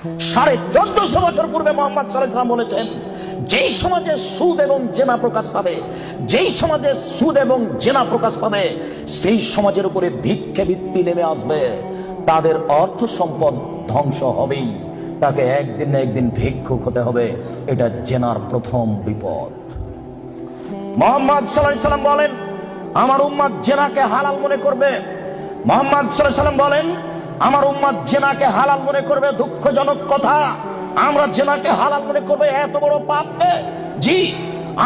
1450 বছর পূর্বে মুহাম্মদ সাল্লাল্লাহু আলাইহি ওয়াসাল্লাম বলেছেন, যেই সমাজে সুদ এবং জেনা প্রকাশ পাবে, যেই সমাজে সুদ এবং জেনা প্রকাশ পাবে, সেই সমাজের উপরে ভিক্ষে বৃত্তি নেমে আসবে। তাদের অর্থ সম্পদ ধ্বংস হবেই, তাকে একদিন না একদিন ভিক্ষুক হতে হবে। এটা জেনার প্রথম বিপদ। মুহাম্মদ সাল্লাল্লাহু আলাইহি ওয়াসাল্লাম বলেন, আমার উম্মত জেনাকে হালাল মনে করবে। মুহাম্মদ সাল্লাল্লাহু আলাইহি ওয়াসাল্লাম বলেন, আমার উম্মত জেনাকে হালাল মনে করবে। দুঃখজনক কথা, আমরা জেনাকে হালাল মনে করবে, এত বড় পাপ। জি,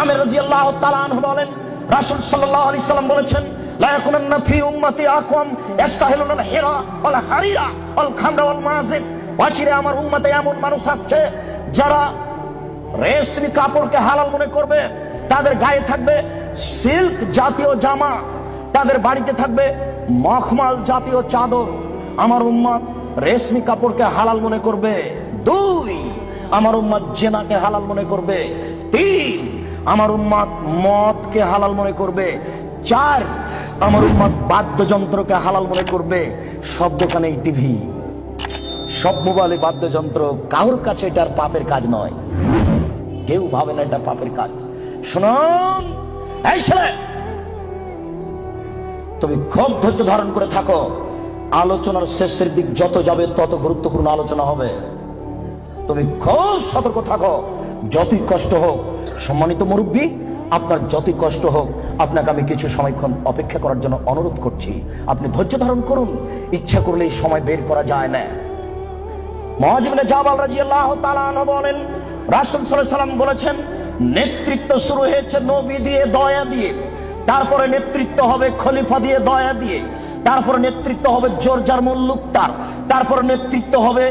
আমির রাদিয়াল্লাহু তাআলা আনহু বলেন, রাসূল সাল্লাল্লাহু আলাইহি ওয়াসাল্লাম বলেছেন, লা ইয়াকুনান্না ফি উম্মতি আকওয়াম ইস্তাহিলুল হিরা ওয়াল হারিরা ওয়াল খামরা ওয়াল মাযিব। ওয়াচিরে আমার উম্মতে এমন মানুষ আসছে যারা রেশমি কাপড়কে হালাল মনে করবে। তাদের গায়ে থাকবে সিল্ক জাতীয় জামা, তাদের বাড়িতে থাকবে মখমল জাতীয় চাদর। আমার উম্মত রেশমি কাপড়কে হালাল মনে করবে। 2, আমার উম্মত জেনাকে হালাল মনে করবে। 3, আমার উম্মত মদকে হালাল মনে করবে। 4, আমার উম্মত বাদ্যযন্ত্রকে হালাল মনে করবে। সব দোকানে টিভি, সব মোবাইলে বাদ্যযন্ত্র। কারোর কাছে এটার পাপের কাজ নয়, কেউ ভাবে না এটা পাপের কাজ। শুনুন, এই ছেলে, তুমি খুব ধৈর্য ধারণ করে থাকো। আলোচনার শেষের দিক যত যাবে তত গুরুত্বপূর্ণ আলোচনা হবে। তুমি খুব সতর্ক থাকো, যতই কষ্ট হোক। সম্মানিত মুরব্বী, আপনার যতই কষ্ট হোক, আপনাকে আমি কিছু সময়ক্ষণ অপেক্ষা করার জন্য অনুরোধ করছি। আপনি ধৈর্য ধারণ করুন, ইচ্ছা করলে এই সময় বের করা যায় না। মুআয ইবনে জাবাল রাদিয়াল্লাহু তাআলা আনহু বলেন, রাসূল সাল্লাল্লাহু আলাইহি ওয়াসাল্লাম বলেছেন, নেতৃত্ব শুরু হয়েছে নবী দিয়ে, দয়া দিয়ে, তারপরে নেতৃত্ব হবে খলিফা দিয়ে, দয়া দিয়ে, তারপরে নেতৃত্ব হবে জোরজার মুল্লুকতার, তারপরে নেতৃত্ব হবে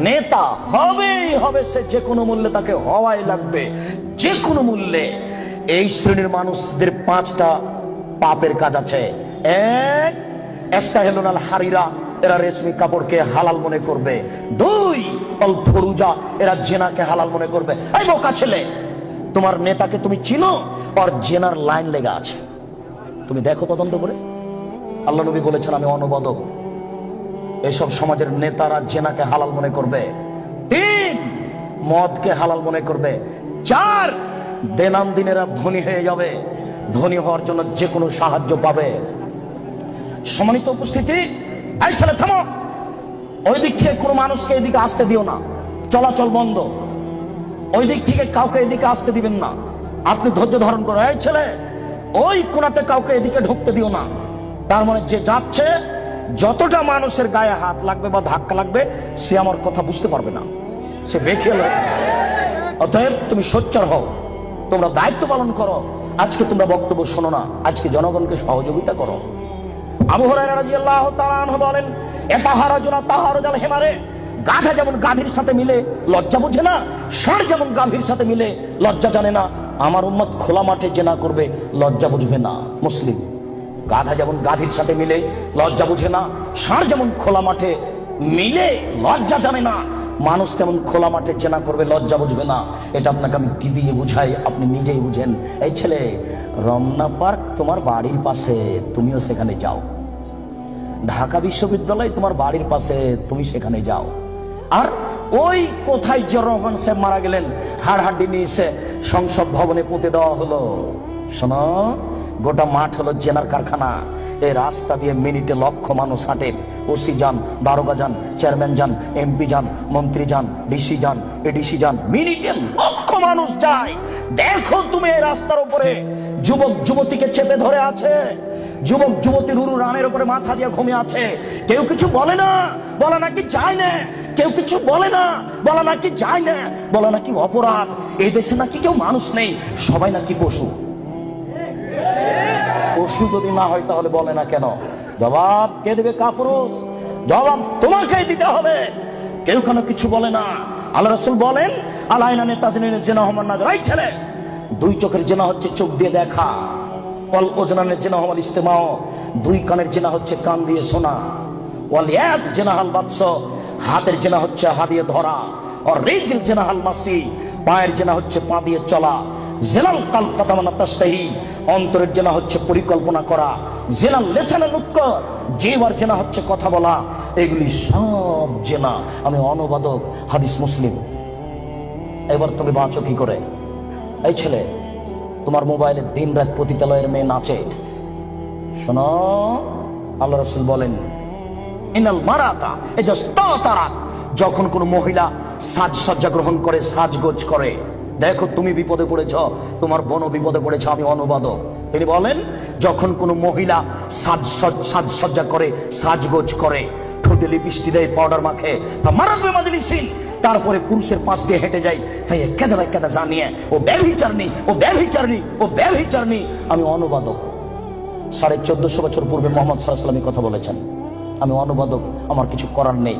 নেতা। হবেই হবে, সে যে কোনো মূল্যে তাকে হওয়াই লাগবে, যে কোনো মূল্যে। এই শ্রেণীর মানুষদের 5টা পাপের কাজ আছে। 1, ইস্তাহিলুল হারিরা, এরা রেশমি কাপড়কে হালাল মনে করবে। 2, আল ফুরুজা, এরা জেনাকে হালাল মনে করবে। এই বোকা ছেলে, তোমার নেতাকে তুমি চিনো? আর জেনার লাইন লেগে আছে, তুমি দেখো তদন্ত করে। আল্লাহ নবী বলেছেন, আমি অনুবাদক। এসব সমাজের নেতারা জেনাকে হালাল মনে করবে। 3, মদকে হালাল মনে করবে। 4, দেনামদিনেরা ধনী হয়ে যাবে, ধনী হওয়ার জন্য যে কোনো সাহায্য পাবে। সম্মানিত উপস্থিতি, এই ছেলে থামো। ওই দিক থেকে কোনো মানুষকে এদিকে আসতে দিও না, চলাচল বন্ধ। ওই দিক থেকে কাউকে এদিকে আসতে দিবেন না। আপনি ধৈর্য ধারণ করো। এই ছেলে, ওই কোণাতে কাউকে এদিকে ঢুকতে দিও না। তার মানে যে যাচ্ছে, যতটা মানুষের গায়ে হাত লাগবে বা ধাক্কা লাগবে, সে আমার কথা বুঝতে পারবে না, সে বেখেয়াল হবে। অতএব তুমি সোচ্চার হও, তোমরা দায়িত্ব পালন করো। আজকে তোমরা বক্তব্য শোনো না, আজকে জনগণকে সহযোগিতা করো। আবু হুরায়রা রাদিয়াল্লাহু তাআলা আনহু বলেন, এতাহারাজুনা তাহারুজাল হিমারে, গাধা যেমন গাভীর সাথে মিলে লজ্জা বুঝে না, ষাঁড় যেমন গাভীর সাথে মিলে লজ্জা জানে না, আমার উম্মত খোলা মাঠে জেনা করবে, লজ্জা বুঝবে না। মুসলিম। গাধা যেমন গাভীর সাথে মিলে লজ্জা বুঝে না, ষাঁড় যেমন খোলা মাঠে মিলে লজ্জা জানে না, মানুষ তেমন খোলা মাঠে জেনা করবে, লজ্জা বুঝবে না। এটা আপনাকে আমি কি দিয়ে বুঝাই, আপনি নিজেই বুঝেন। এই ছেলে, রমনা পার্ক তোমার বাড়ির পাশে, তুমিও সেখানে যাও। ঢাকা বিশ্ববিদ্যালয় তোমার বাড়ির পাশে, তুমি সেখানে যাও। আর ওই কোথায় জিয়াউর রহমান সাহেব মারা গেলেন, হাড়হাড্ডি নিয়ে এসে সংসদ ভবনে পুঁতে দেওয়া হলো। শোনো, গোটা মাঠ হলো জেনার কারখানা। এই রাস্তা দিয়ে মিনিটে লক্ষ মানুষ হাঁটে। ওসি যান, দারোগা যান, চেয়ারম্যান যান, এমপি যান, মন্ত্রী যান, ডিসি যান, এডিসি যান, মিনিটে লক্ষ মানুষ যায়। দেখো তুমি এই রাস্তার উপরে যুবক যুবতীকে চেপে ধরে আছে, যুবক যুবতী রুরু রানের উপরে মাথা দিয়ে ঘুমিয়ে আছে। কেউ কিছু বলে না, বলে নাকি যায় না। কেউ কিছু বলে না, বলে নাকি যায় না, বলে নাকি অপরাধ। এই দেশে নাকি কেউ মানুষ নেই, সবাই নাকি পশু। পশু যদি না হয় তাহলে বলে না কেন? জবাব কে দেবে? কাপুরুষ। জবাব তোমাকেই দিতে হবে। কেউ কেন কিছু বলে না। আল্লাহ রাসূল বলেন, আলাইনানে তাজনিনে জিনা হুমান নাজর। এই ছেলে, 2 চোখের জিনা হচ্ছে চোখ দিয়ে দেখা। ওয়াল উজনানের জিনা হুমাল ইস্তেমাও, 2 কানের জিনা হচ্ছে কান দিয়ে শোনা। ওয়াল ইয়াদ জিনা হাল বাতস, হাতের জিনা হচ্ছে হাত দিয়ে ধরা। আর রিজিল জিনা হাল মাসি, পায়ের জিনা হচ্ছে পা দিয়ে চলা। জেনাল কাল কাতামানা তাস্তাহি, অন্তরের জেনা হচ্ছে পরিকল্পনা করা, জেনাল লেসানের উৎক, জিহ্বার জেনা হচ্ছে কথা বলা, এগুলি সব জেনা। আমি অনুবাদক, হাদিস মুসলিম। এবার তুমি বাঁচো কি করে? এই ছেলে, তোমার মোবাইলে দিন রাত পতিতালয়ের মেয়ে নাচে, শোনো, আল্লাহ রাসূল বলেন ইনাল মারাতা ইজাস্তাতারাত, যখন কোন মহিলা সাজসজ্জা গ্রহণ করে, সাজগোজ করে, দেখো তুমি বিপদে পড়েছ, তোমার বোন বিপদে পড়েছ। আমি অনুবাদক। তিনি বলেন যখন কোন মহিলা সাজসজ্জা করে, সাজগোজ করে, ঠোঁটে লিপস্টিক দেয়, পাউডার মাখে, তা মারাবে মাজলিসিন, তারপরে পুরুষের পাশ দিয়ে হেঁটে যায়, তাই কেদা ভাই কেদা জানিয়ে ও ব্যভিচারণী, ও ব্যভিচারণী, ও ব্যভিচারণী। আমি অনুবাদক। 1450 বছর পূর্বে মোহাম্মদ সাল্লাল্লাহু আলাইহি ওয়াসাল্লাম কথা বলেছেন। আমি অনুবাদক, আমার কিছু করার নেই।